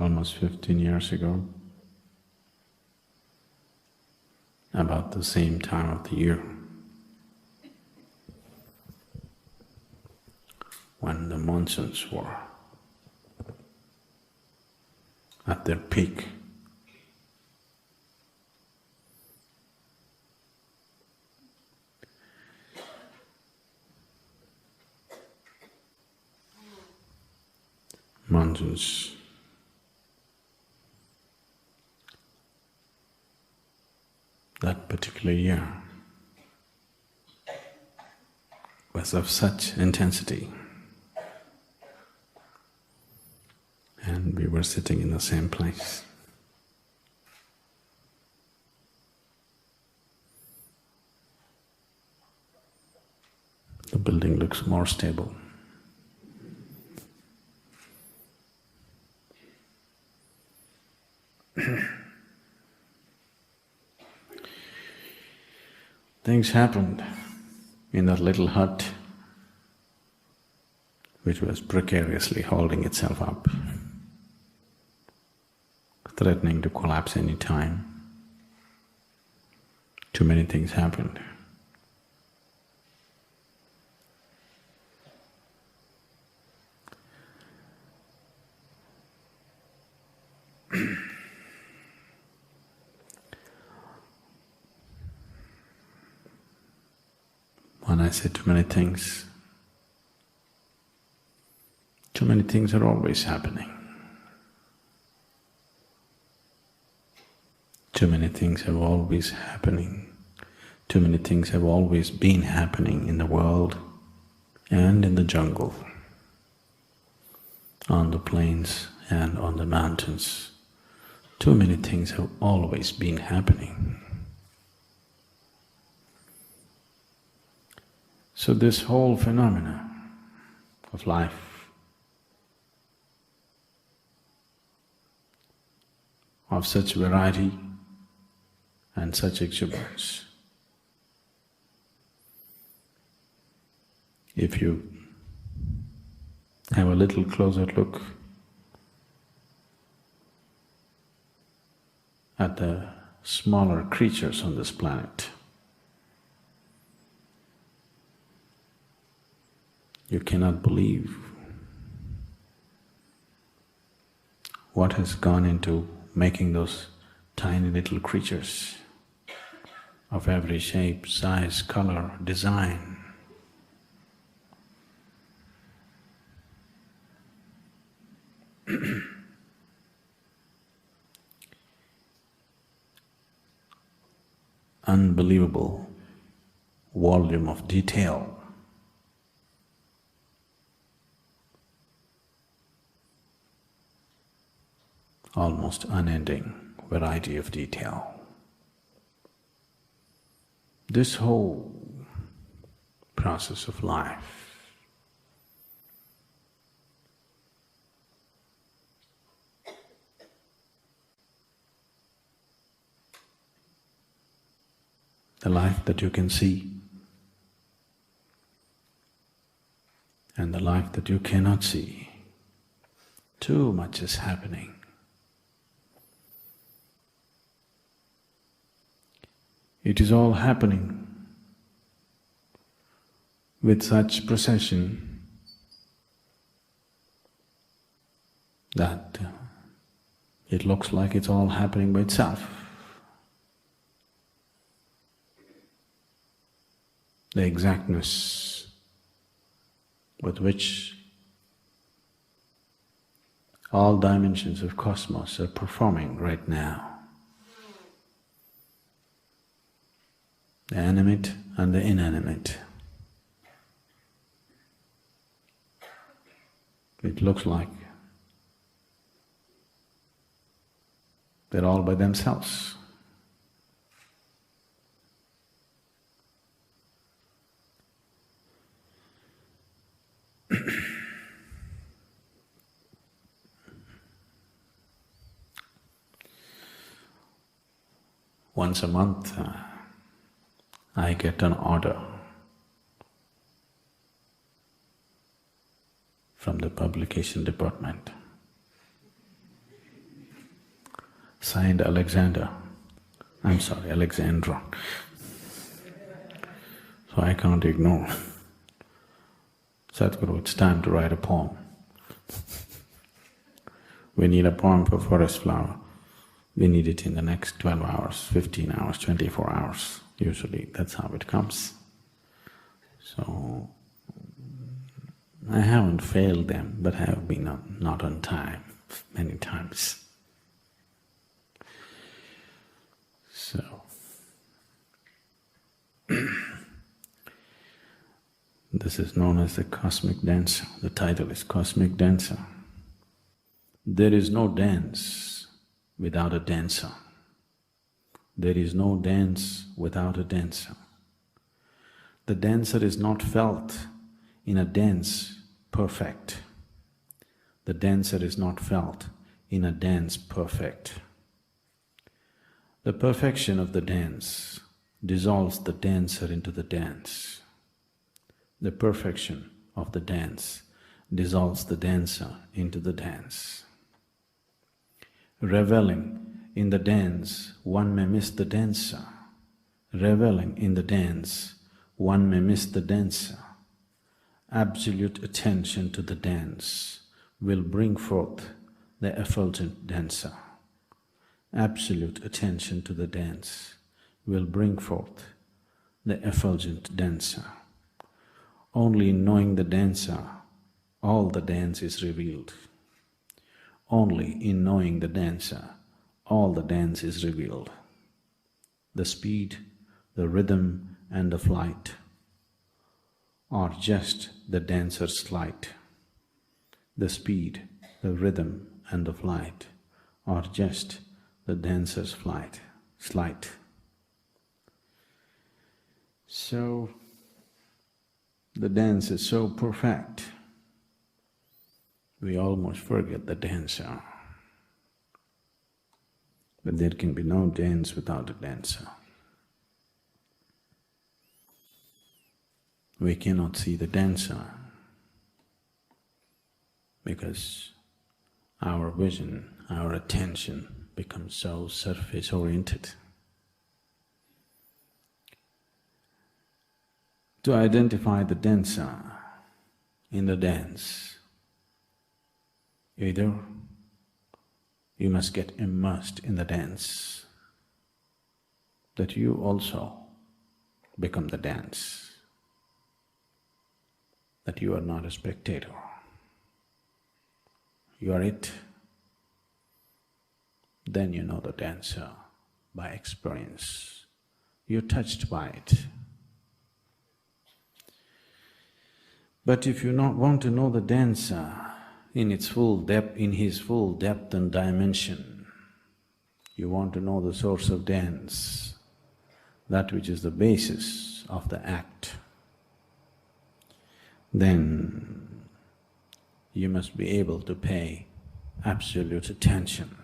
almost 15 years ago, about the same time of the year, when the monsoons were at their peak. Monsoons that particular year was of such intensity, and we were sitting in the same place. The building looks more stable. Things happened in that little hut which was precariously holding itself up, threatening to collapse any time. Too many things happened. When I say too many things are always happening. Too many things have always happening. Too many things have always been happening in the world and in the jungle, on the plains and on the mountains. Too many things have always been happening. So this whole phenomena of life, of such variety and such exuberance, if you have a little closer look at the smaller creatures on this planet, you cannot believe what has gone into making those tiny little creatures of every shape, size, color, design. Unbelievable volume of detail. Almost unending variety of detail. This whole process of life the life that you can see and the life that you cannot see, too much is happening. It is all happening with such precision that it looks like it's all happening by itself. The exactness with which all dimensions of cosmos are performing right now. The animate and the inanimate. It looks like they're all by themselves. Once a month, I get an order from the publication department Signed Alexander. I'm sorry, Alexandra. So I can't ignore. Sadhguru, it's time to write a poem. We need a poem for forest flower. We need it in the next 12 hours, 15 hours, 24 hours. Usually that's how it comes. So, I haven't failed them, but I have been not on time many times. So, this is known as the cosmic dancer. The title is Cosmic Dancer. There is no dance without a dancer. There is no dance without a dancer. The dancer is not felt in a dance perfect. The dancer is not felt in a dance perfect. The perfection of the dance dissolves the dancer into the dance. The perfection of the dance dissolves the dancer into the dance. Reveling in the dance, one may miss the dancer. Reveling in the dance, one may miss the dancer. Absolute attention to the dance will bring forth the effulgent dancer. Absolute attention to the dance will bring forth the effulgent dancer. Only in knowing the dancer, all the dance is revealed. Only in knowing the dancer, all the dance is revealed. The speed, the rhythm and the flight are just the dancer's flight. The speed, the rhythm and the flight are just the dancer's sleight. So, the dance is so perfect, we almost forget the dancer. But there can be no dance without a dancer. We cannot see the dancer because our vision, our attention becomes so surface-oriented. To identify the dancer in the dance, either you must get immersed in the dance, that you also become the dance, that you are not a spectator, you are it. Then you know the dancer by experience, you're touched by it. But if you not want to know the dancer in its full depth, in his full depth and dimension, you want to know the source of dance, that which is the basis of the act, then you must be able to pay absolute attention.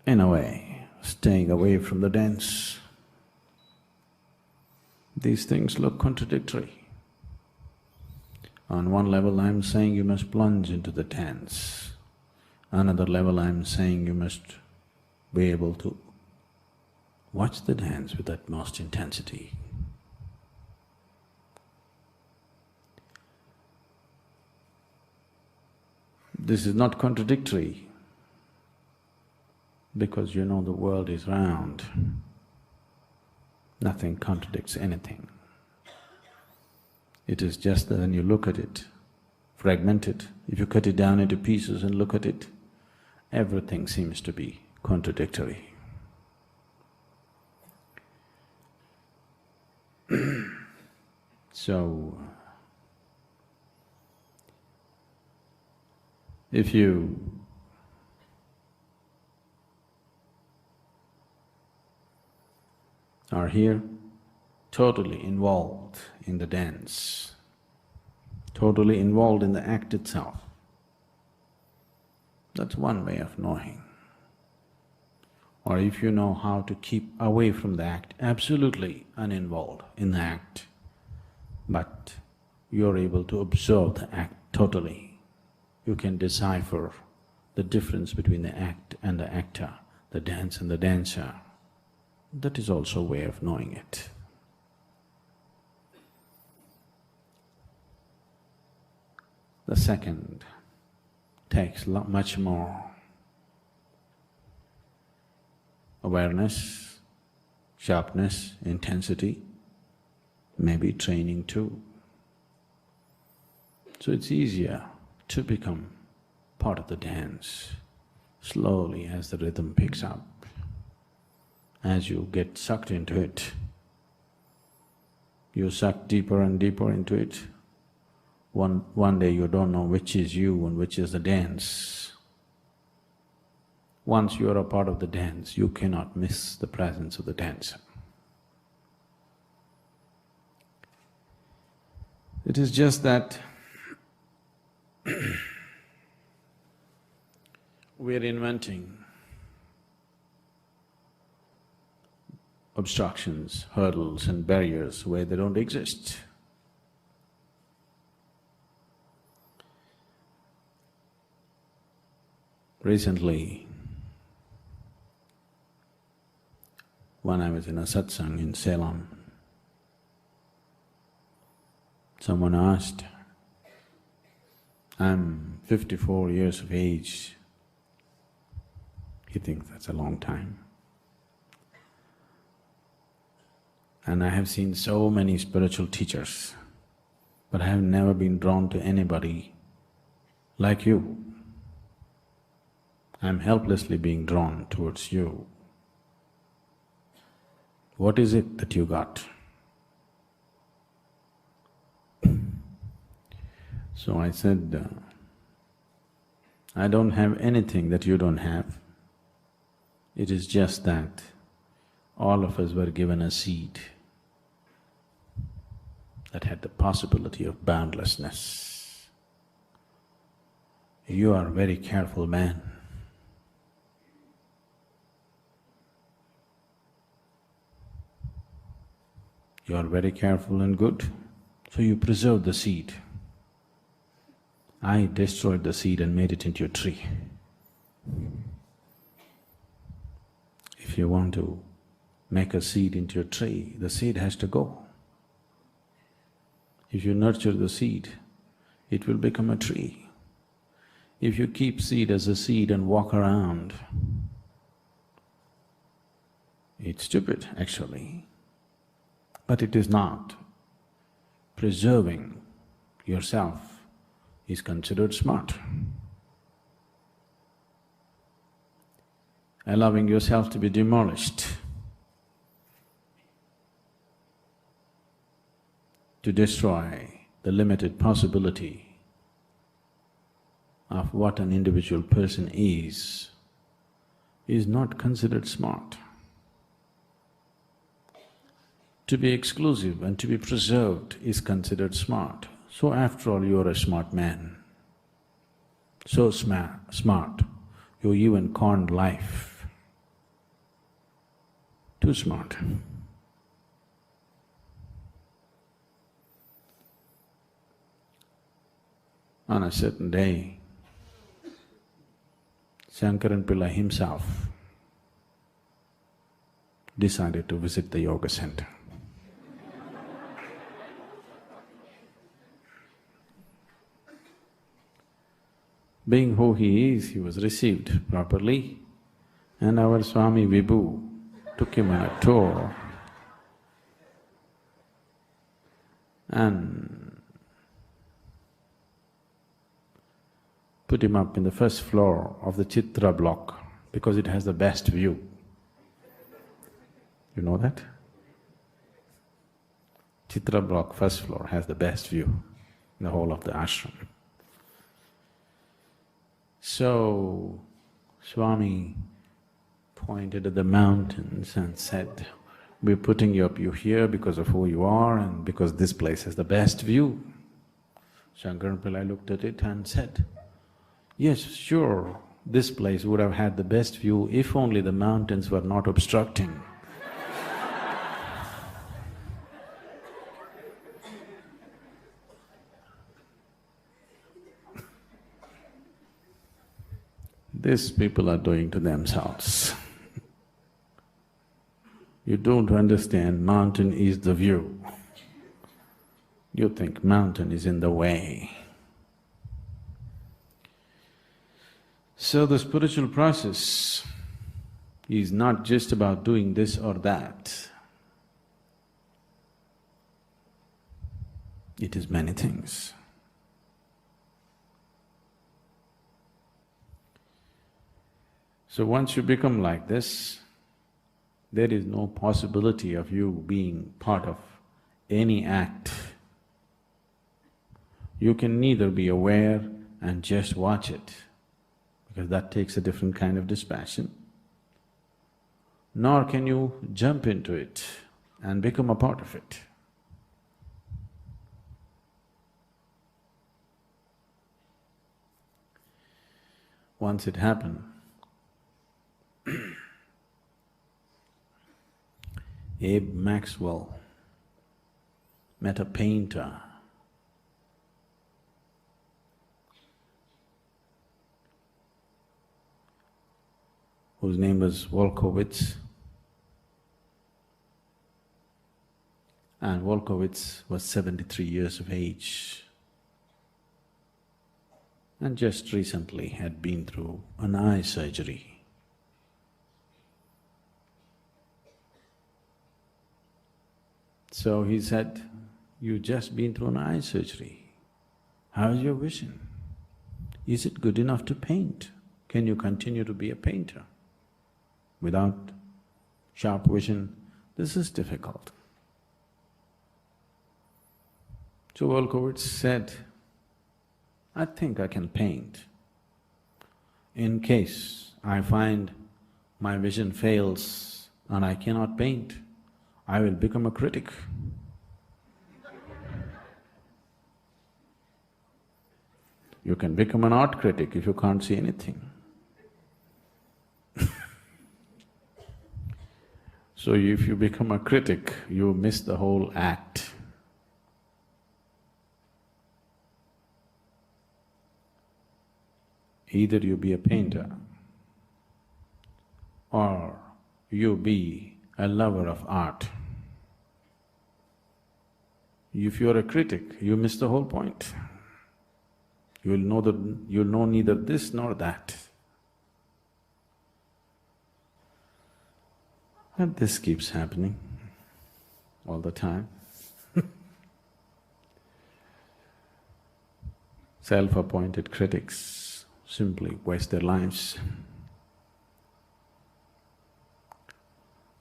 In a way, staying away from the dance. These things look contradictory. On one level I'm saying you must plunge into the dance. Another level I'm saying you must be able to watch the dance with utmost intensity. This is not contradictory because you know the world is round. Nothing contradicts anything. It is just that when you look at it, fragmented, if you cut it down into pieces and look at it, everything seems to be contradictory. So, if you are here totally involved in the dance, totally involved in the act itself, that's one way of knowing. Or if you know how to keep away from the act, absolutely uninvolved in the act, but you're able to observe the act totally, you can decipher the difference between the act and the actor, the dance and the dancer. That is also a way of knowing it. The second takes much more awareness, sharpness, intensity, maybe training too. So it's easier to become part of the dance slowly as the rhythm picks up. As you get sucked into it, you suck deeper and deeper into it. One day you don't know which is you and which is the dance. Once you are a part of the dance, you cannot miss the presence of the dancer. It is just that we're inventing obstructions, hurdles and barriers where they don't exist. Recently, when I was in a satsang in Ceylon, someone asked, I'm 54 years of age. He thinks that's a long time. And I have seen so many spiritual teachers, but I have never been drawn to anybody like you. I'm helplessly being drawn towards you. What is it that you got? So I said, I don't have anything that you don't have. It is just that all of us were given a seed that had the possibility of boundlessness. You are a very careful man. You are very careful and good, so you preserved the seed. I destroyed the seed and made it into a tree. If you want to make a seed into a tree, the seed has to go. If you nurture the seed, it will become a tree. If you keep seed as a seed and walk around, it's stupid actually, but it is not. Preserving yourself is considered smart. Allowing yourself to be demolished, to destroy the limited possibility of what an individual person is not considered smart. To be exclusive and to be preserved is considered smart. So after all, you are a smart man. So smart, you even conned life. Too smart. On a certain day, Shankaran Pillai himself decided to visit the yoga center. Being who he is, he was received properly, and our Swami Vibhu took him on a tour and put him up in the first floor of the Chitra block because it has the best view. You know that? Chitra block, first floor, has the best view in the whole of the ashram. So, Swami pointed at the mountains and said, we're putting you up here because of who you are and because this place has the best view. Shankaran Pillai looked at it and said, yes, sure, this place would have had the best view if only the mountains were not obstructing. These people are doing to themselves. You don't understand, mountain is the view. You think mountain is in the way. So the spiritual process is not just about doing this or that. It is many things. So once you become like this, there is no possibility of you being part of any act. You can neither be aware and just watch it, because that takes a different kind of dispassion, nor can you jump into it and become a part of it. Once it happened, Abe Maxwell met a painter whose name was Wolkowitz, and Wolkowitz was 73 years of age and just recently had been through an eye surgery. So he said, "You've just been through an eye surgery. How is your vision? Is it good enough to paint? Can you continue to be a painter? Without sharp vision, this is difficult." So Wolkowitz said, "I think I can paint. In case I find my vision fails and I cannot paint, I will become a critic." You can become an art critic if you can't see anything. So if you become a critic, you miss the whole act. Either you be a painter or you be a lover of art. If you're a critic, you miss the whole point. You'll know neither this nor that. And this keeps happening all the time. Self-appointed critics simply waste their lives.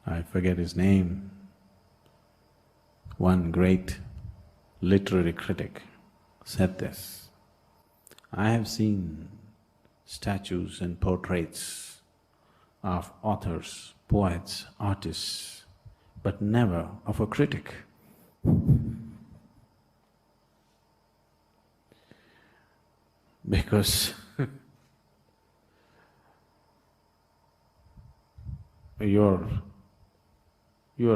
I forget his name. One great literary critic said this, "I have seen statues and portraits of authors, poets, artists, but never of a critic." Because you're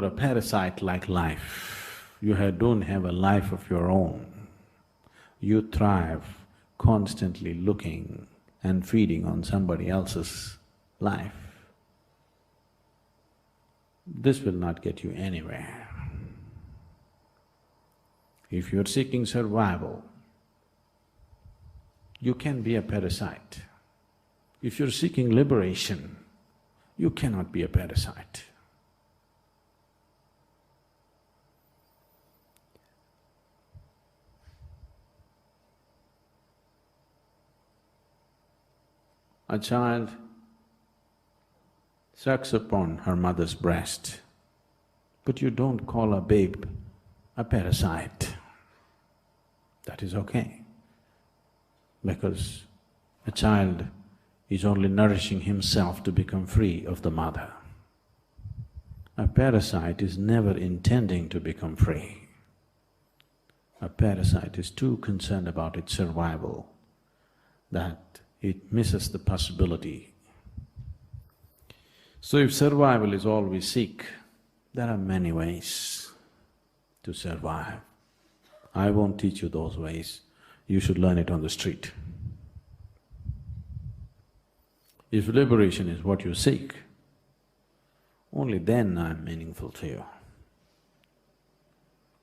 a parasite like life. You don't have a life of your own. You thrive constantly looking and feeding on somebody else's life. This will not get you anywhere. If you're seeking survival, you can be a parasite. If you're seeking liberation, you cannot be a parasite. A child sucks upon her mother's breast, but you don't call a babe a parasite. That is okay, because a child is only nourishing himself to become free of the mother. A parasite is never intending to become free. A parasite is too concerned about its survival that it misses the possibility. So if survival is all we seek, there are many ways to survive. I won't teach you those ways, you should learn it on the street. If liberation is what you seek, only then I'm meaningful to you.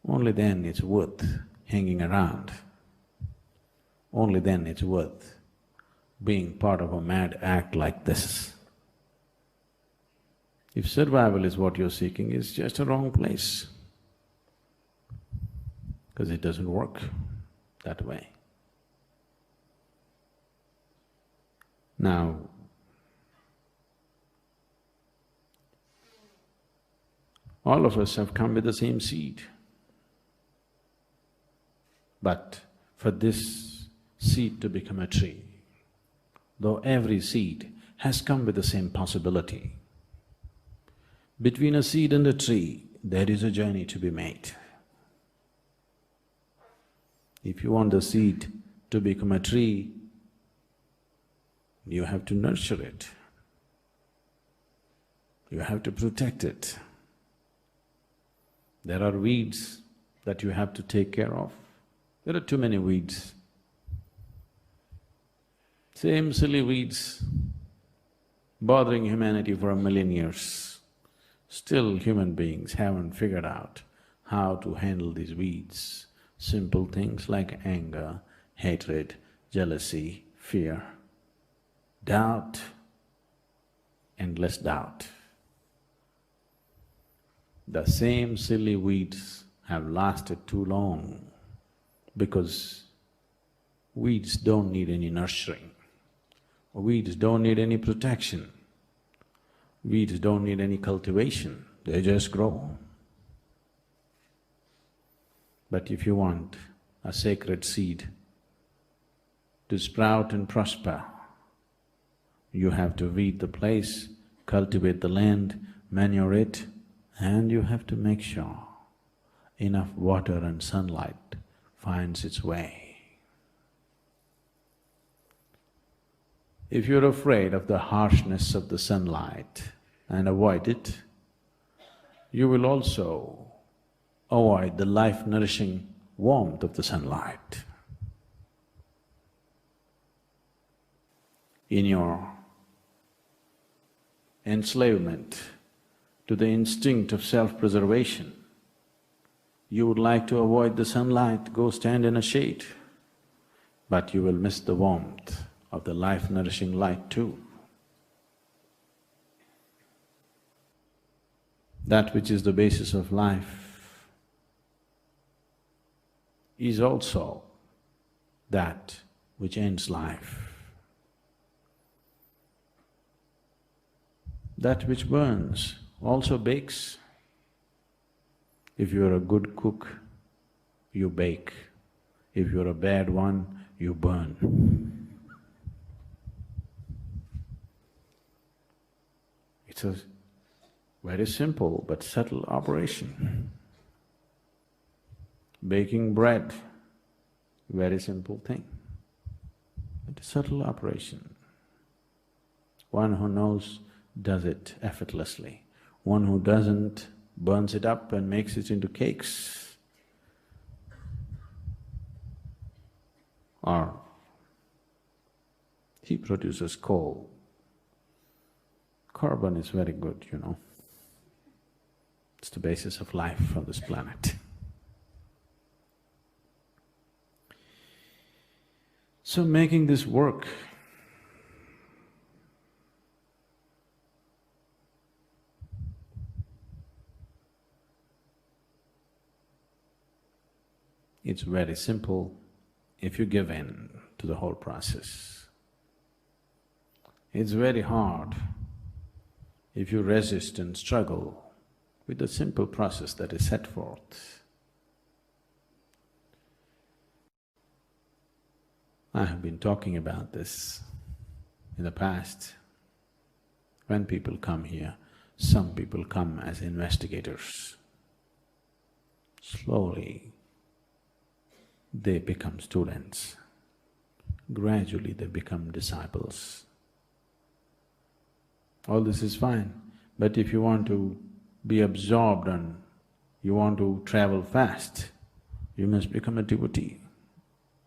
Only then it's worth hanging around. Only then it's worth being part of a mad act like this. If survival is what you're seeking, it's just a wrong place, because it doesn't work that way. Now, all of us have come with the same seed. But for this seed to become a tree, though every seed has come with the same possibility, between a seed and a tree, there is a journey to be made. If you want the seed to become a tree, you have to nurture it. You have to protect it. There are weeds that you have to take care of. There are too many weeds. Same silly weeds bothering humanity for 1,000,000 years. Still human beings haven't figured out how to handle these weeds. Simple things like anger, hatred, jealousy, fear, doubt, endless doubt. The same silly weeds have lasted too long because weeds don't need any nurturing. Weeds don't need any protection. Weeds don't need any cultivation, they just grow. But if you want a sacred seed to sprout and prosper, you have to weed the place, cultivate the land, manure it, and you have to make sure enough water and sunlight finds its way. If you're afraid of the harshness of the sunlight and avoid it, you will also avoid the life-nourishing warmth of the sunlight. In your enslavement to the instinct of self-preservation, you would like to avoid the sunlight, go stand in a shade, but you will miss the warmth of the life-nourishing light too. That which is the basis of life is also that which ends life. That which burns also bakes. If you're a good cook, you bake. If you're a bad one, you burn. It's a very simple but subtle operation. Baking bread, very simple thing, but a subtle operation. One who knows does it effortlessly. One who doesn't burns it up and makes it into cakes. Or he produces coal. Carbon is very good, you know. It's the basis of life on this planet. So making this work, it's very simple if you give in to the whole process. It's very hard if you resist and struggle with the simple process that is set forth. I have been talking about this in the past. When people come here, some people come as investigators. Slowly, they become students. Gradually, they become disciples. All this is fine, but if you want to be absorbed and you want to travel fast, you must become a devotee,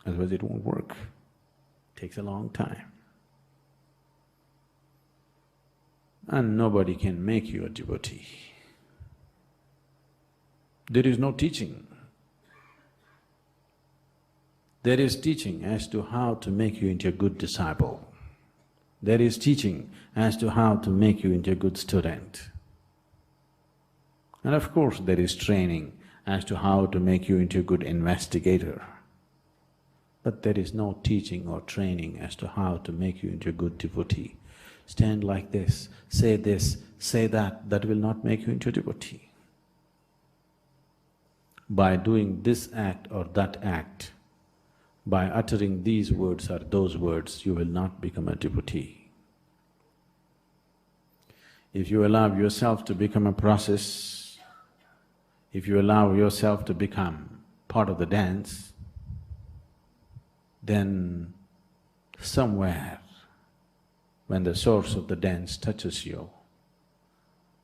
otherwise it won't work. It takes a long time. and nobody can make you a devotee. There is no teaching. There is teaching as to how to make you into a good disciple. There is teaching as to how to make you into a good student. And of course, there is training as to how to make you into a good investigator. But there is no teaching or training as to how to make you into a good devotee. Stand like this, say that will not make you into a devotee. By doing this act or that act, by uttering these words or those words, you will not become a devotee. If you allow yourself to become a process, if you allow yourself to become part of the dance, then somewhere when the source of the dance touches you,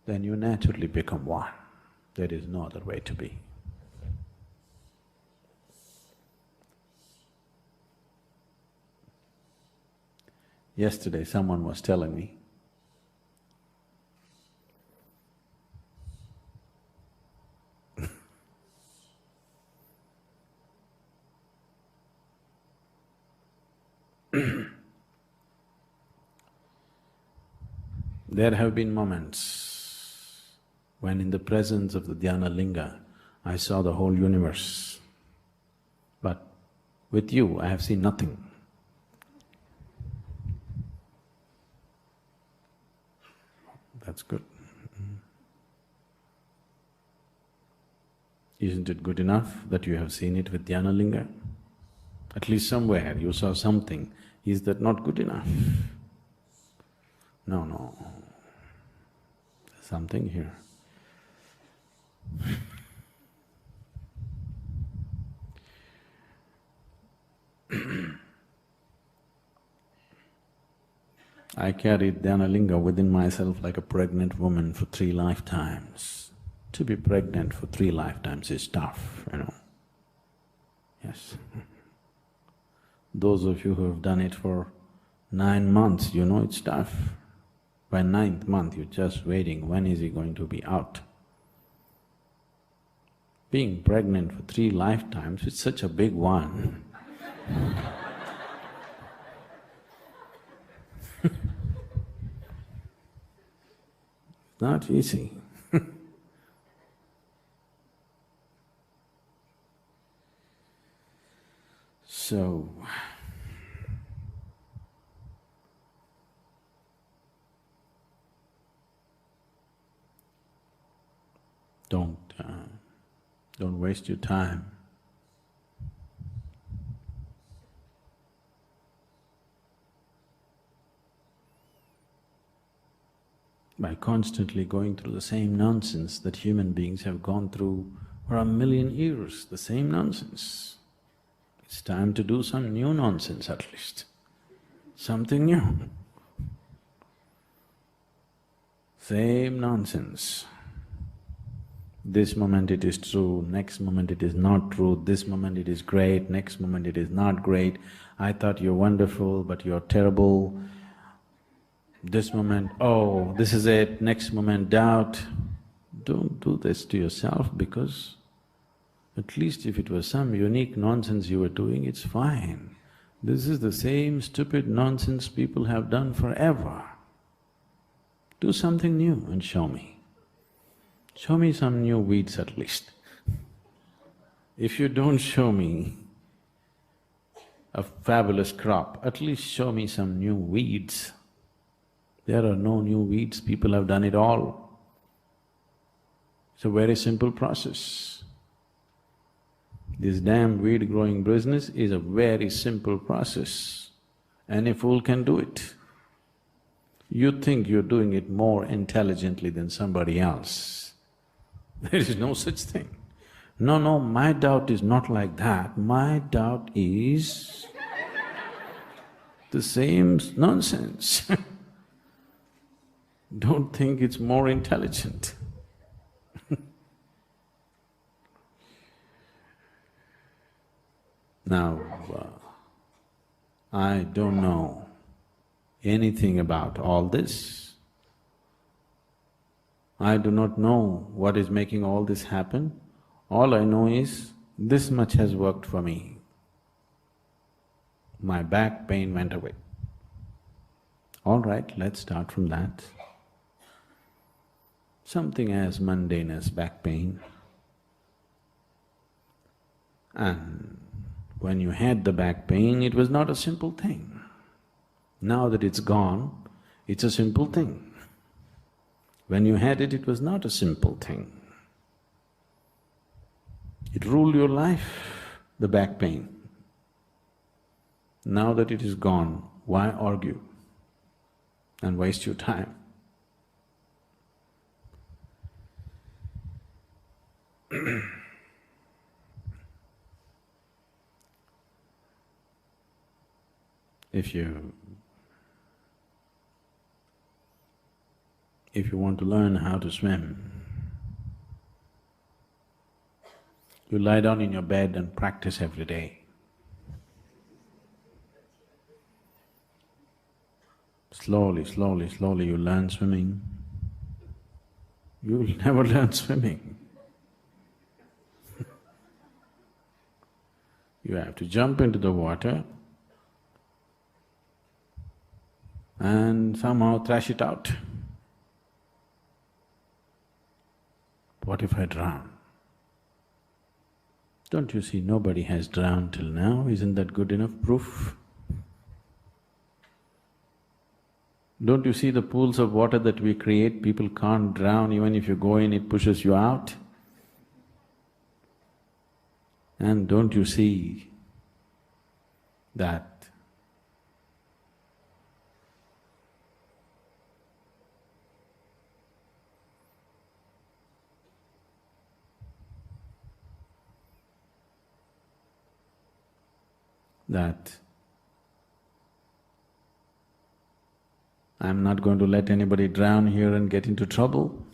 then you naturally become one. There is no other way to be. Yesterday someone was telling me, there have been moments when in the presence of the Dhyana Linga, I saw the whole universe. But with you, I have seen nothing. That's good. Isn't it good enough that you have seen it with Dhyana Linga? At least somewhere you saw something. Is that not good enough? No, no. There's something here. I carried Dhyana Linga within myself like a pregnant woman for 3 lifetimes. To be pregnant for 3 lifetimes is tough, you know. Yes. Those of you who have done it for 9 months, you know it's tough. By 9th month, you're just waiting, when is he going to be out? Being pregnant for 3 lifetimes, it's such a big one. It's not easy. So, don't waste your time. By constantly going through the same nonsense that human beings have gone through for 1,000,000 years, the same nonsense. It's time to do some new nonsense at least, something new. Same nonsense. This moment it is true, next moment it is not true, this moment it is great, next moment it is not great. I thought you're wonderful, but you're terrible. This moment, oh, this is it, next moment, doubt. Don't do this to yourself, because at least if it was some unique nonsense you were doing, it's fine. This is the same stupid nonsense people have done forever. Do something new and show me. Show me some new weeds at least. If you don't show me a fabulous crop, at least show me some new weeds. There are no new weeds, people have done it all. It's a very simple process. This damn weed growing business is a very simple process. Any fool can do it. You think you're doing it more intelligently than somebody else. There is no such thing. No, no, my doubt is not like that. My doubt is the same nonsense. Don't think it's more intelligent. Now, I don't know anything about all this, I do not know what is making all this happen. All I know is this much has worked for me. My back pain went away. All right, let's start from that. Something as mundane as back pain. And when you had the back pain, it was not a simple thing. Now that it's gone, it's a simple thing. When you had it, it was not a simple thing. It ruled your life, the back pain. Now that it is gone, why argue and waste your time? If you want to learn how to swim, you lie down in your bed and practice every day. Slowly, slowly, slowly you learn swimming. You will never learn swimming. You have to jump into the water and somehow thrash it out. What if I drown? Don't you see nobody has drowned till now? Isn't that good enough proof? Don't you see the pools of water that we create? People can't drown, even if you go in, it pushes you out. And don't you see that I'm not going to let anybody drown here and get into trouble?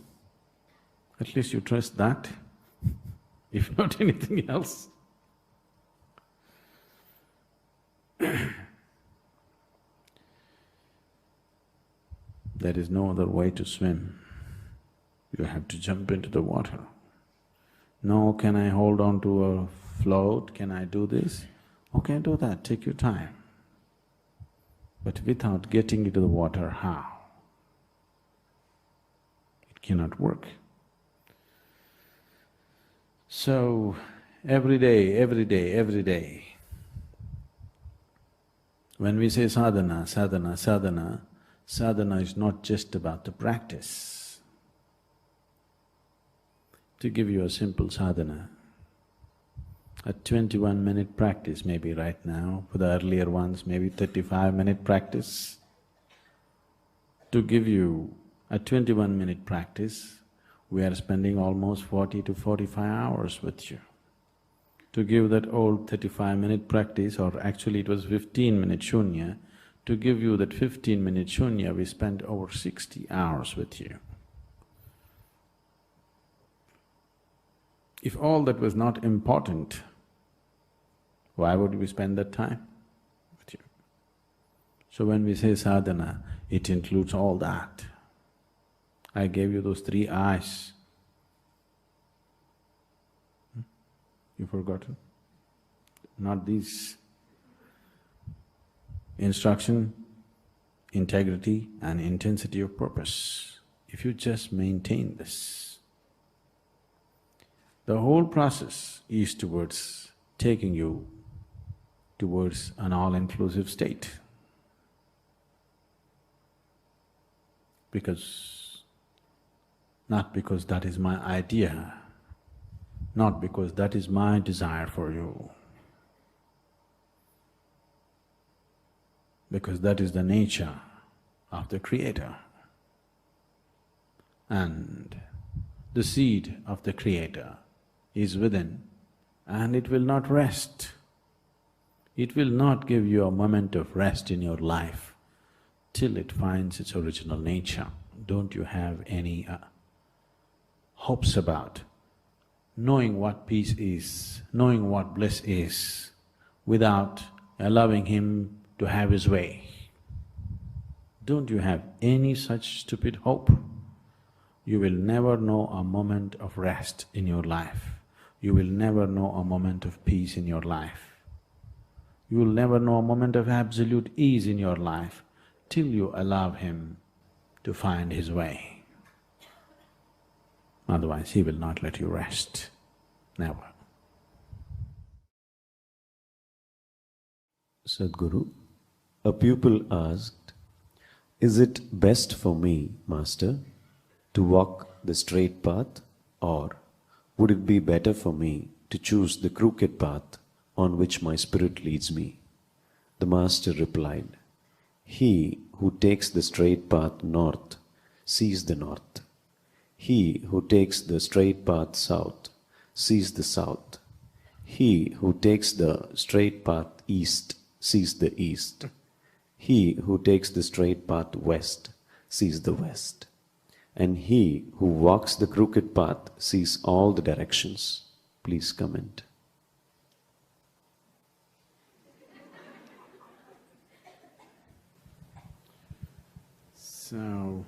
At least you trust that, if not anything else. There is no other way to swim. You have to jump into the water. No, can I hold on to a float? Can I do this? Okay, do that, take your time. But without getting into the water, how? It cannot work. So, every day, when we say sadhana, sadhana, sadhana, sadhana is not just about the practice. To give you a simple sadhana, a 21-minute practice maybe right now, for the earlier ones maybe 35-minute practice. To give you a 21-minute practice, we are spending almost 40 to 45 hours with you. To give that old 35-minute practice, or actually it was 15-minute shunya, to give you that 15-minute shunya, we spent over 60 hours with you. If all that was not important, why would we spend that time with you? So when we say sadhana, it includes all that. I gave you those 3 eyes. You forgotten? Not these. Instruction, integrity and intensity of purpose. If you just maintain this, the whole process is towards taking you towards an all-inclusive state. Not because that is my idea, not because that is my desire for you, because that is the nature of the Creator. And the seed of the Creator is within, and it will not rest. It will not give you a moment of rest in your life till it finds its original nature. Don't you have any hopes about knowing what peace is, knowing what bliss is, without allowing him to have his way? Don't you have any such stupid hope? you will never know a moment of rest in your life. You will never know a moment of peace in your life. You will never know a moment of absolute ease in your life till you allow him to find his way. Otherwise, he will not let you rest, never. Sadhguru, a pupil asked, "Is it best for me, Master, to walk the straight path, or would it be better for me to choose the crooked path on which my spirit leads me?" The Master replied, "He who takes the straight path north sees the north. He who takes the straight path south sees the south. He who takes the straight path east sees the east. He who takes the straight path west sees the west. And he who walks the crooked path sees all the directions." Please comment. So,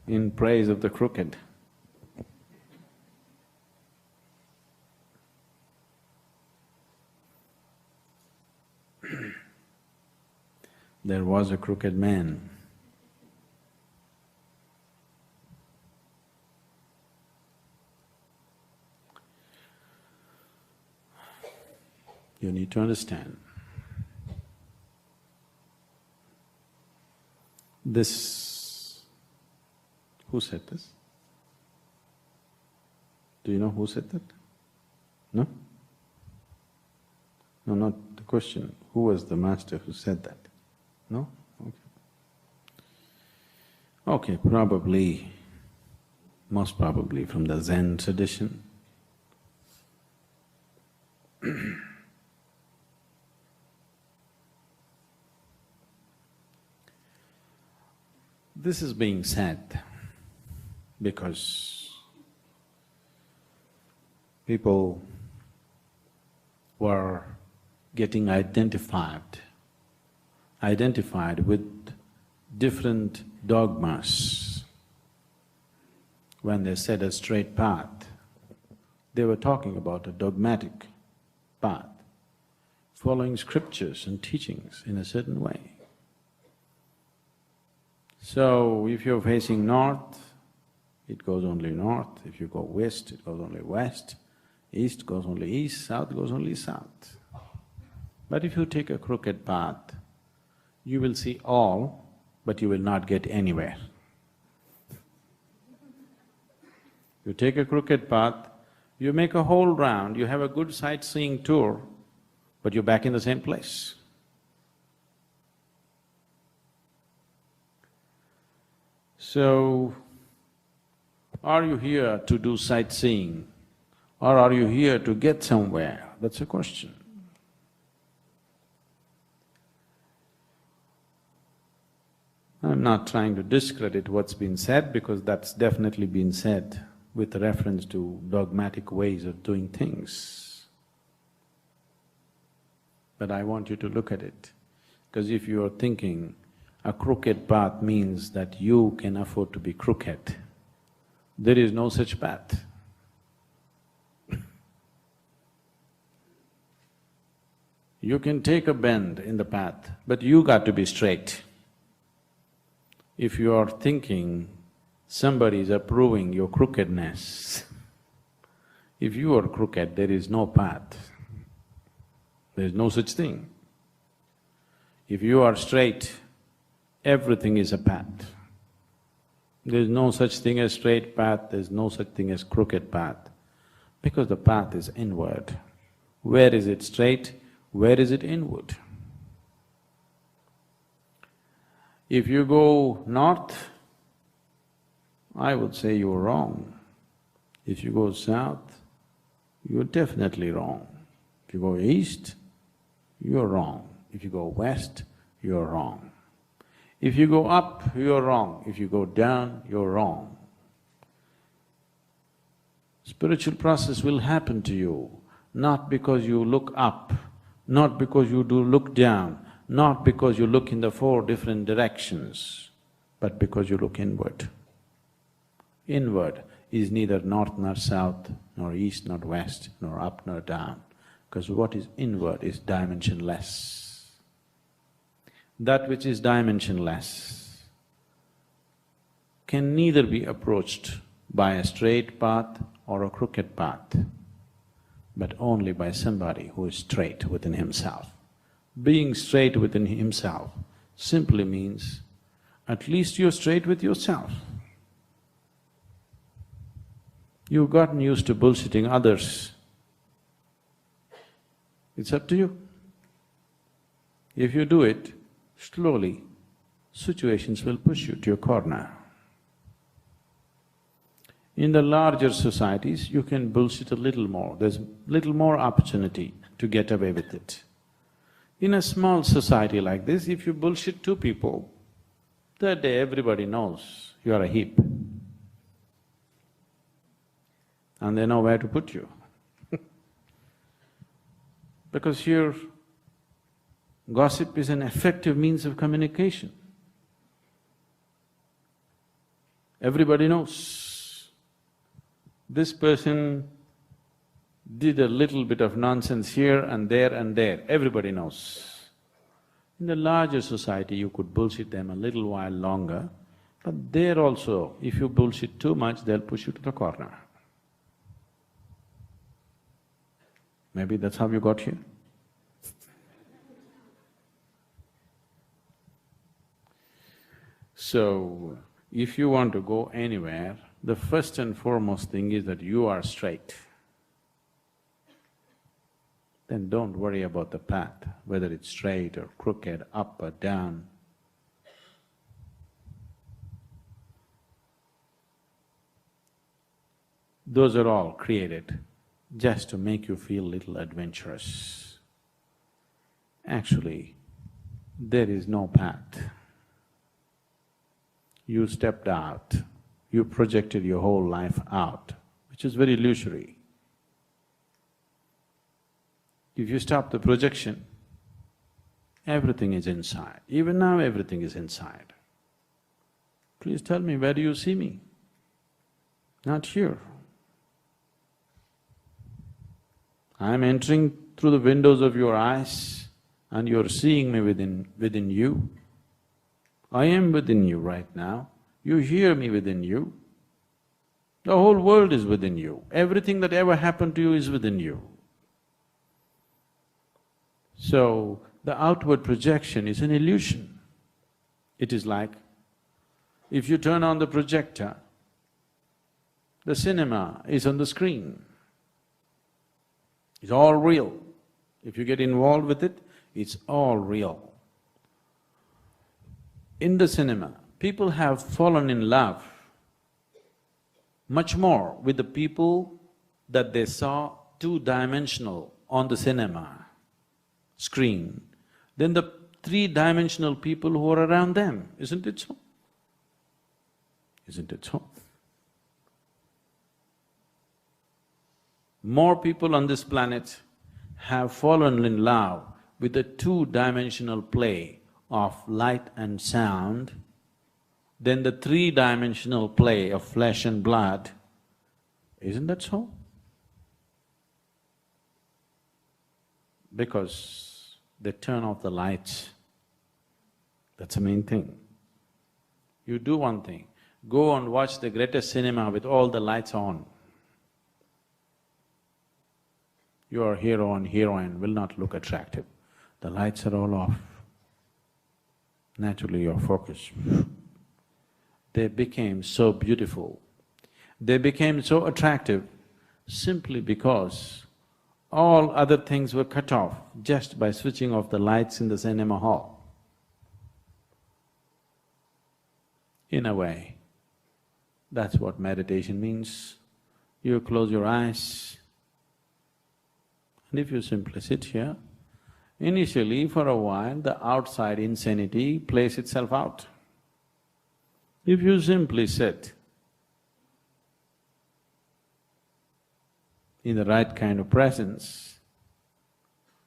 in praise of the crooked, there was a crooked man. You need to understand, this… Who said this? Do you know who said that? No? No, not the question. Who was the master who said that? No? Okay. Okay, probably, most probably from the Zen tradition. This is being said because people were getting identified with different dogmas. When they said a straight path, they were talking about a dogmatic path, following scriptures and teachings in a certain way. So, if you're facing north, it goes only north. If you go west, it goes only west. East goes only east, south goes only south. But if you take a crooked path, you will see all, but you will not get anywhere. You take a crooked path, you make a whole round, you have a good sightseeing tour, but you're back in the same place. So, are you here to do sightseeing or are you here to get somewhere? That's a question. I'm not trying to discredit what's been said because that's definitely been said with reference to dogmatic ways of doing things. But I want you to look at it, because if you are thinking a crooked path means that you can afford to be crooked, there is no such path. You can take a bend in the path, but you got to be straight. If you are thinking somebody is approving your crookedness, if you are crooked, there is no path. There is no such thing. If you are straight, everything is a path. There is no such thing as straight path, there is no such thing as crooked path, because the path is inward. Where is it straight? Where is it inward? If you go north, I would say you're wrong. If you go south, you're definitely wrong. If you go east, you're wrong. If you go west, you're wrong. If you go up, you're wrong. If you go down, you're wrong. Spiritual process will happen to you, not because you look up, not because you do look down, not because you look in the four different directions, but because you look inward. Inward is neither north nor south, nor east nor west, nor up nor down, because what is inward is dimensionless. That which is dimensionless can neither be approached by a straight path or a crooked path, but only by somebody who is straight within himself. Being straight within himself simply means at least you're straight with yourself. You've gotten used to bullshitting others. It's up to you. If you do it, slowly, situations will push you to your corner. In the larger societies, you can bullshit a little more, there's little more opportunity to get away with it. In a small society like this, if you bullshit two people, that day everybody knows you are a heap. And they know where to put you. Because here, gossip is an effective means of communication. Everybody knows. This person did a little bit of nonsense here and there, everybody knows. In the larger society, you could bullshit them a little while longer, but there also, if you bullshit too much, they'll push you to the corner. Maybe that's how you got here. So, if you want to go anywhere, the first and foremost thing is that you are straight. Then don't worry about the path, whether it's straight or crooked, up or down. Those are all created just to make you feel little adventurous. Actually, there is no path. You stepped out, you projected your whole life out, which is very illusory. If you stop the projection, everything is inside. Even now, everything is inside. Please tell me, where do you see me? Not here. I'm entering through the windows of your eyes and you're seeing me within you. I am within you right now, you hear me within you. The whole world is within you, everything that ever happened to you is within you. So, the outward projection is an illusion. It is like, if you turn on the projector, the cinema is on the screen. It's all real. If you get involved with it, it's all real. In the cinema, people have fallen in love much more with the people that they saw two-dimensional on the cinema screen than the three-dimensional people who are around them, isn't it so? Isn't it so? More people on this planet have fallen in love with the two-dimensional play of light and sound than the three-dimensional play of flesh and blood. Isn't that so? Because they turn off the lights. That's the main thing. You do one thing, go and watch the greatest cinema with all the lights on. Your hero and heroine will not look attractive. The lights are all off. Naturally your focus, they became so beautiful, they became so attractive simply because all other things were cut off just by switching off the lights in the cinema hall. In a way, that's what meditation means. You close your eyes, and if you simply sit here, initially for a while the outside insanity plays itself out. If you simply sit in the right kind of presence,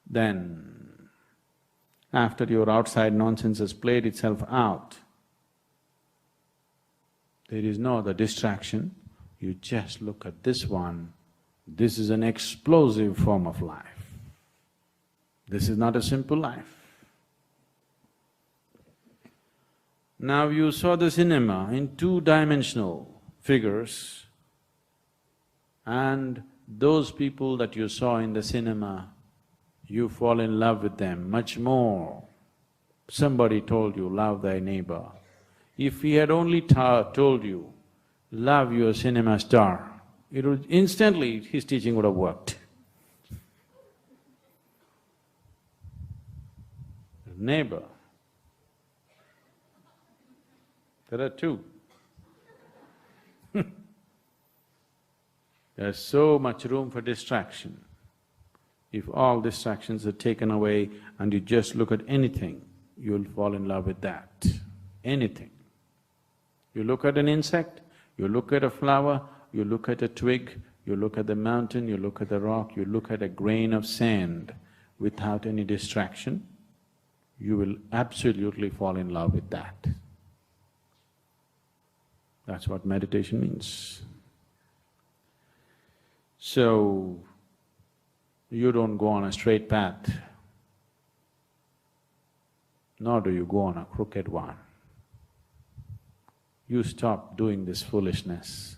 then after your outside nonsense has played itself out, There is no other distraction. You just look at this one. This is an explosive form of life. This is not a simple life. Now you saw the cinema in two-dimensional figures, and those people that you saw in the cinema, you fall in love with them much more. Somebody told you, love thy neighbor. If he had only told you, love your cinema star, it would instantly, his teaching would have worked. Neighbor. There are two. There's so much room for distraction. If all distractions are taken away and you just look at anything, you'll fall in love with that, anything. You look at an insect, you look at a flower, you look at a twig, you look at the mountain, you look at the rock, you look at a grain of sand without any distraction, you will absolutely fall in love with that. That's what meditation means. So, you don't go on a straight path, nor do you go on a crooked one. You stop doing this foolishness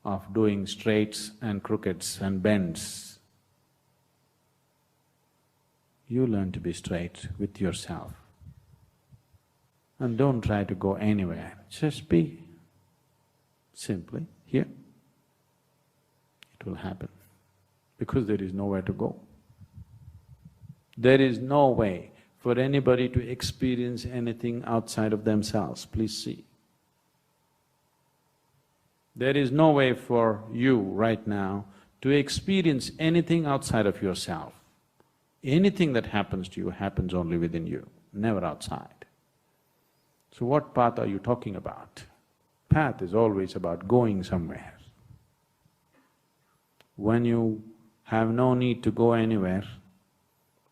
of doing straights and crookeds and bends. You learn to be straight with yourself. And don't try to go anywhere, just be simply here. It will happen, because there is nowhere to go. There is no way for anybody to experience anything outside of themselves, please see. There is no way for you right now to experience anything outside of yourself. Anything that happens to you happens only within you, never outside. So what path are you talking about? Path is always about going somewhere. When you have no need to go anywhere,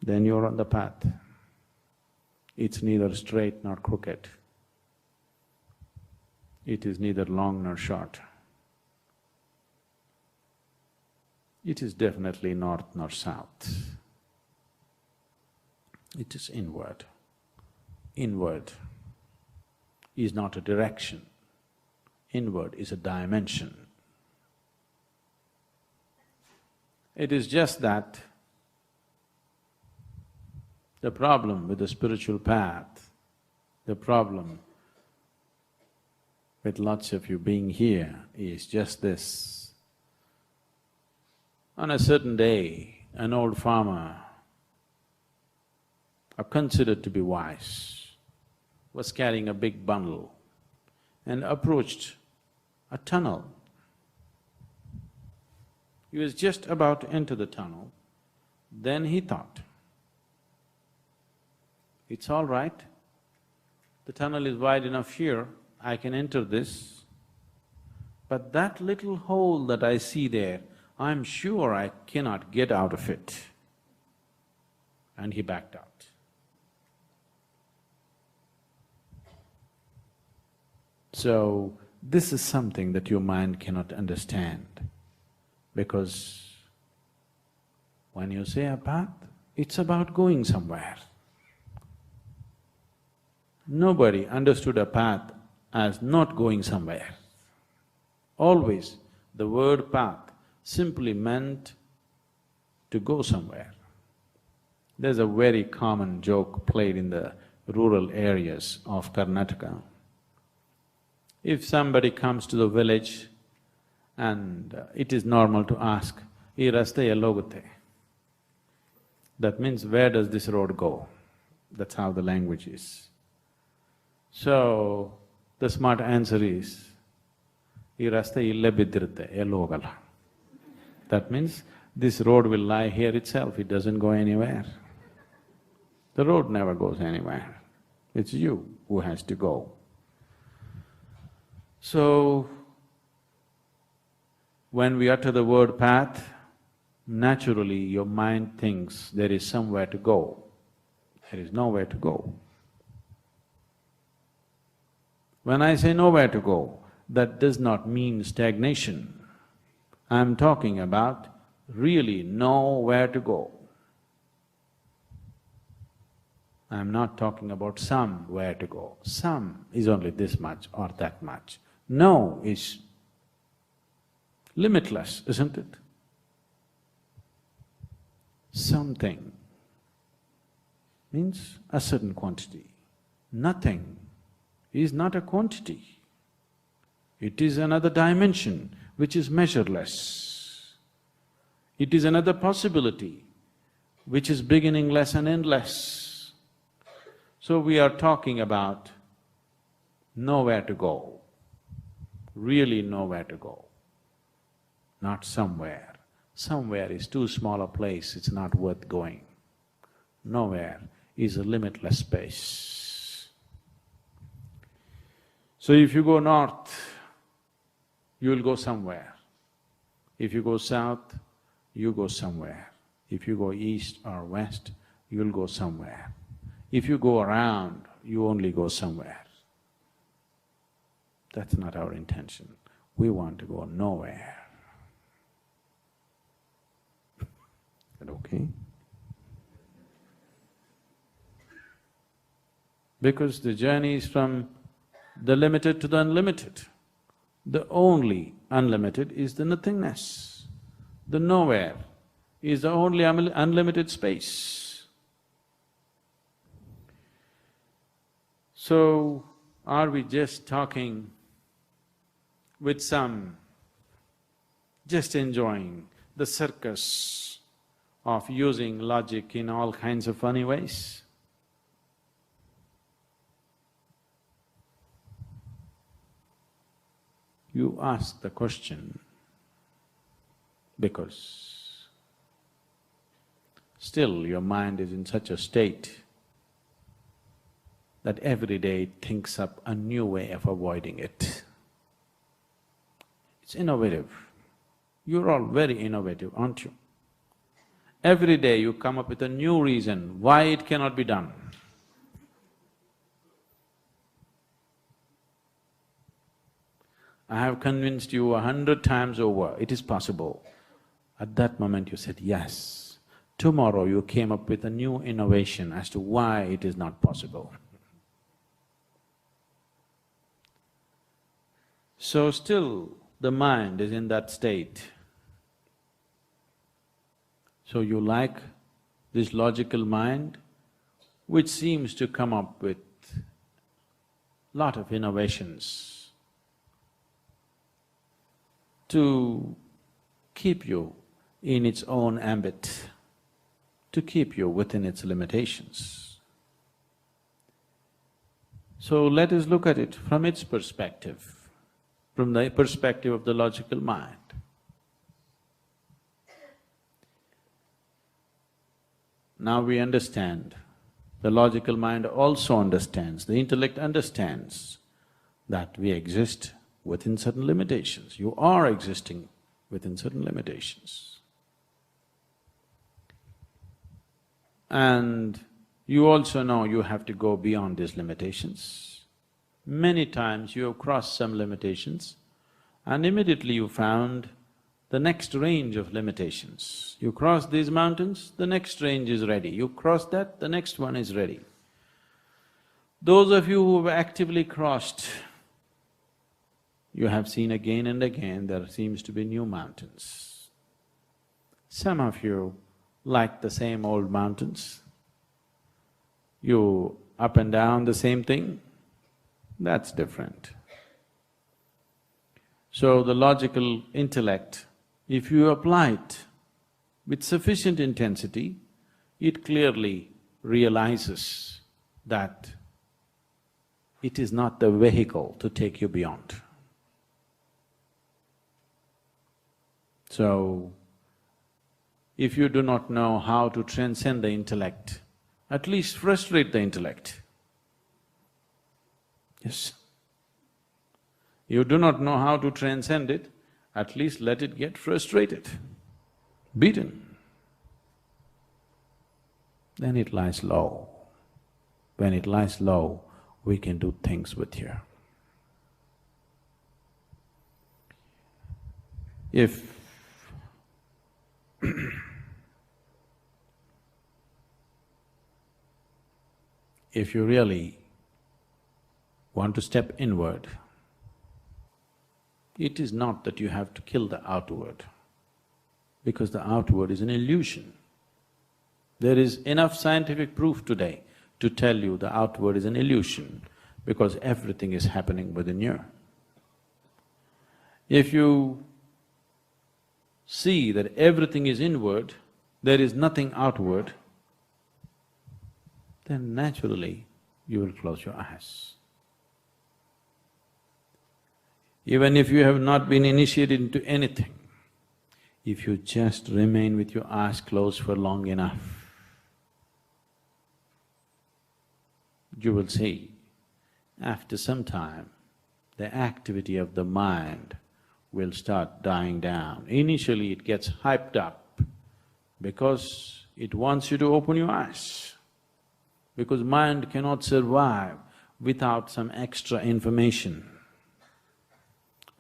then you're on the path. It's neither straight nor crooked. It is neither long nor short. It is definitely north nor south. It is inward. Inward is not a direction. Inward is a dimension. It is just that the problem with the spiritual path, the problem with lots of you being here is just this. On a certain day, an old farmer, considered to be wise, was carrying a big bundle and approached a tunnel. He was just about to enter the tunnel, then he thought, it's all right, the tunnel is wide enough here, I can enter this, but that little hole that I see there, I'm sure I cannot get out of it. And he backed out. So, this is something that your mind cannot understand, because when you say a path, it's about going somewhere. Nobody understood a path as not going somewhere. Always the word path simply meant to go somewhere. There's a very common joke played in the rural areas of Karnataka. If somebody comes to the village and it is normal to ask, "Ee rasta ellogutte?" That means, where does this road go? That's how the language is. So, the smart answer is, "Ee rasta ille biddirutte, ellu hogalla." That means, this road will lie here itself, it doesn't go anywhere. The road never goes anywhere, it's you who has to go. So, when we utter the word path, naturally your mind thinks there is somewhere to go. There is nowhere to go. When I say nowhere to go, that does not mean stagnation. I'm talking about really know where to go. I'm not talking about where to go. Some is only this much or that much. No is limitless, isn't it? Something means a certain quantity. Nothing is not a quantity. It is another dimension which is measureless. It is another possibility which is beginningless and endless. So we are talking about nowhere to go, really nowhere to go, not somewhere. Somewhere is too small a place, it's not worth going. Nowhere is a limitless space. So if you go north, you will go somewhere. If you go south, you go somewhere. If you go east or west, you'll go somewhere. If you go around, you only go somewhere. That's not our intention. We want to go nowhere. Is that okay? Because the journey is from the limited to the unlimited. The only unlimited is the nothingness. The nowhere is the only unlimited space. So, are we just talking with some, just enjoying the circus of using logic in all kinds of funny ways? You ask the question because still your mind is in such a state that every day it thinks up a new way of avoiding it. It's innovative. You're all very innovative, aren't you? Every day you come up with a new reason why it cannot be done. I have convinced you 100 times over, it is possible. At that moment you said yes. Tomorrow you came up with a new innovation as to why it is not possible. So still the mind is in that state. So you like this logical mind which seems to come up with lot of innovations to keep you in its own ambit, to keep you within its limitations. So let us look at it from its perspective, from the perspective of the logical mind. Now we understand, the logical mind also understands, the intellect understands that we exist within certain limitations. You are existing within certain limitations. And you also know you have to go beyond these limitations. Many times you have crossed some limitations and immediately you found the next range of limitations. You cross these mountains, the next range is ready. You cross that, the next one is ready. Those of you who have actively crossed, you have seen again and again there seems to be new mountains. Some of you like the same old mountains. You up and down the same thing, that's different. So the logical intellect, if you apply it with sufficient intensity, it clearly realizes that it is not the vehicle to take you beyond. So, if you do not know how to transcend the intellect, at least frustrate the intellect. Yes. You do not know how to transcend it, at least let it get frustrated, beaten. Then it lies low. When it lies low, we can do things with here. If if you really want to step inward, it is not that you have to kill the outward, because the outward is an illusion. There is enough scientific proof today to tell you the outward is an illusion, because everything is happening within you. If you see that everything is inward, there is nothing outward, then naturally you will close your eyes. Even if you have not been initiated into anything, if you just remain with your eyes closed for long enough, you will see, after some time, the activity of the mind will start dying down. Initially it gets hyped up because it wants you to open your eyes, because mind cannot survive without some extra information.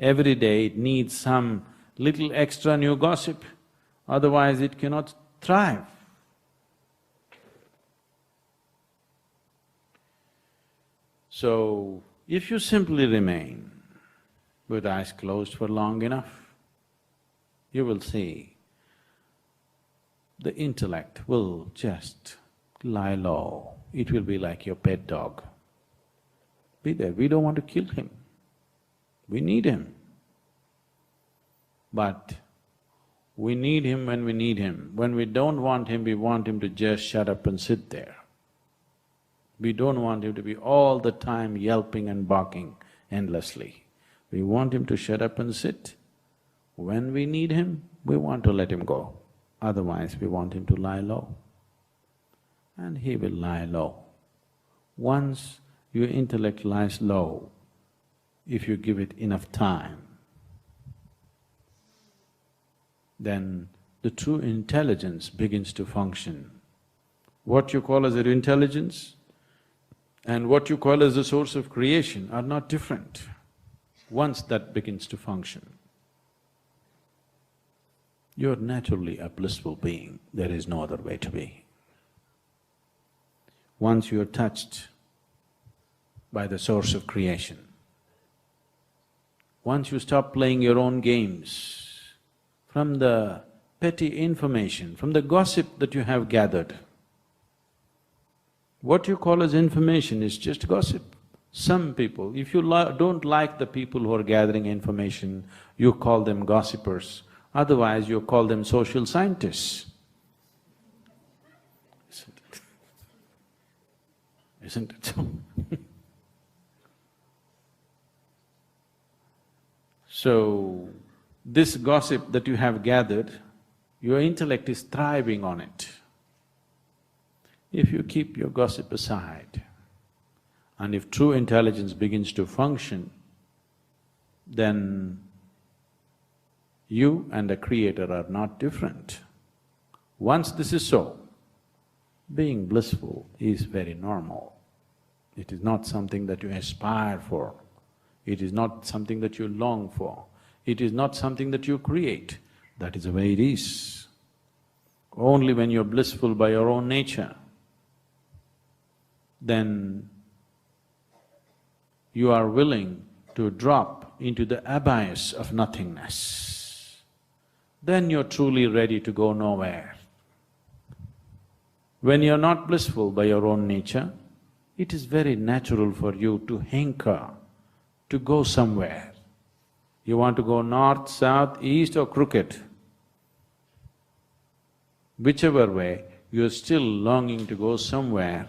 Every day it needs some little extra new gossip, otherwise it cannot thrive. So, if you simply remain with eyes closed for long enough, you will see the intellect will just lie low. It will be like your pet dog. Be there, we don't want to kill him, we need him. But we need him when we need him. When we don't want him, we want him to just shut up and sit there. We don't want him to be all the time yelping and barking endlessly. We want him to shut up and sit. When we need him, we want to let him go. Otherwise, we want him to lie low. And he will lie low. Once your intellect lies low, if you give it enough time, then the true intelligence begins to function. What you call as your intelligence and what you call as the source of creation are not different. Once that begins to function, you're naturally a blissful being, there is no other way to be. Once you're touched by the source of creation, once you stop playing your own games, from the petty information, from the gossip that you have gathered. What you call as information is just gossip. Some people, if you don't like the people who are gathering information, you call them gossipers, otherwise you call them social scientists. Isn't it? Isn't it so? So, this gossip that you have gathered, your intellect is thriving on it. If you keep your gossip aside, and if true intelligence begins to function, then you and the Creator are not different. Once this is so, being blissful is very normal. It is not something that you aspire for, it is not something that you long for. It is not something that you create, that is the way it is. Only when you're blissful by your own nature, then you are willing to drop into the abyss of nothingness. Then you're truly ready to go nowhere. When you're not blissful by your own nature, it is very natural for you to hanker, to go somewhere. You want to go north, south, east or crooked. Whichever way, you're still longing to go somewhere.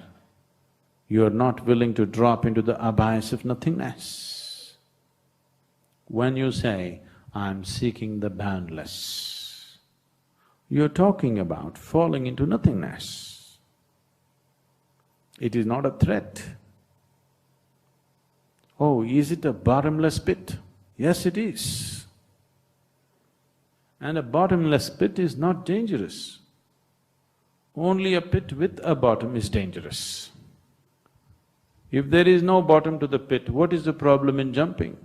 You're not willing to drop into the abyss of nothingness. When you say, I'm seeking the boundless, you're talking about falling into nothingness. It is not a threat. Oh, is it a bottomless pit? Yes, it is. And a bottomless pit is not dangerous. Only a pit with a bottom is dangerous. If there is no bottom to the pit, what is the problem in jumping?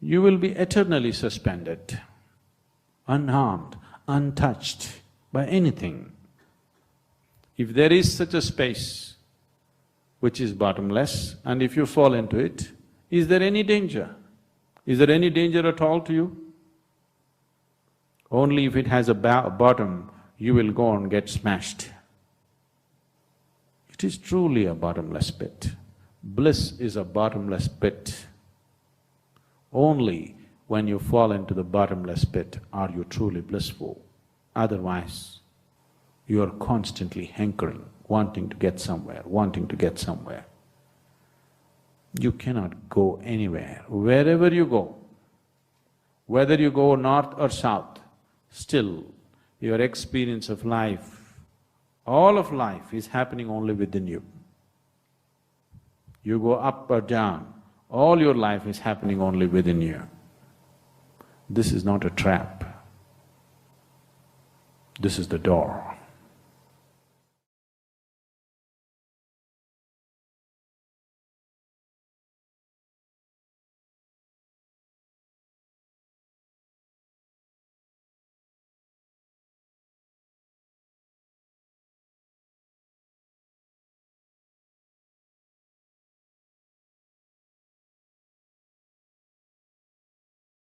you will be eternally suspended, unharmed, untouched by anything. If there is such a space which is bottomless, and if you fall into it, is there any danger? Is there any danger at all to you? Only if it has a bottom, you will go and get smashed. It is truly a bottomless pit. Bliss is a bottomless pit. Only when you fall into the bottomless pit are you truly blissful. Otherwise, you are constantly hankering, wanting to get somewhere, wanting to get somewhere. You cannot go anywhere. Wherever you go, whether you go north or south, still your experience of life, all of life is happening only within you. You go up or down, all your life is happening only within you. This is not a trap. This is the door.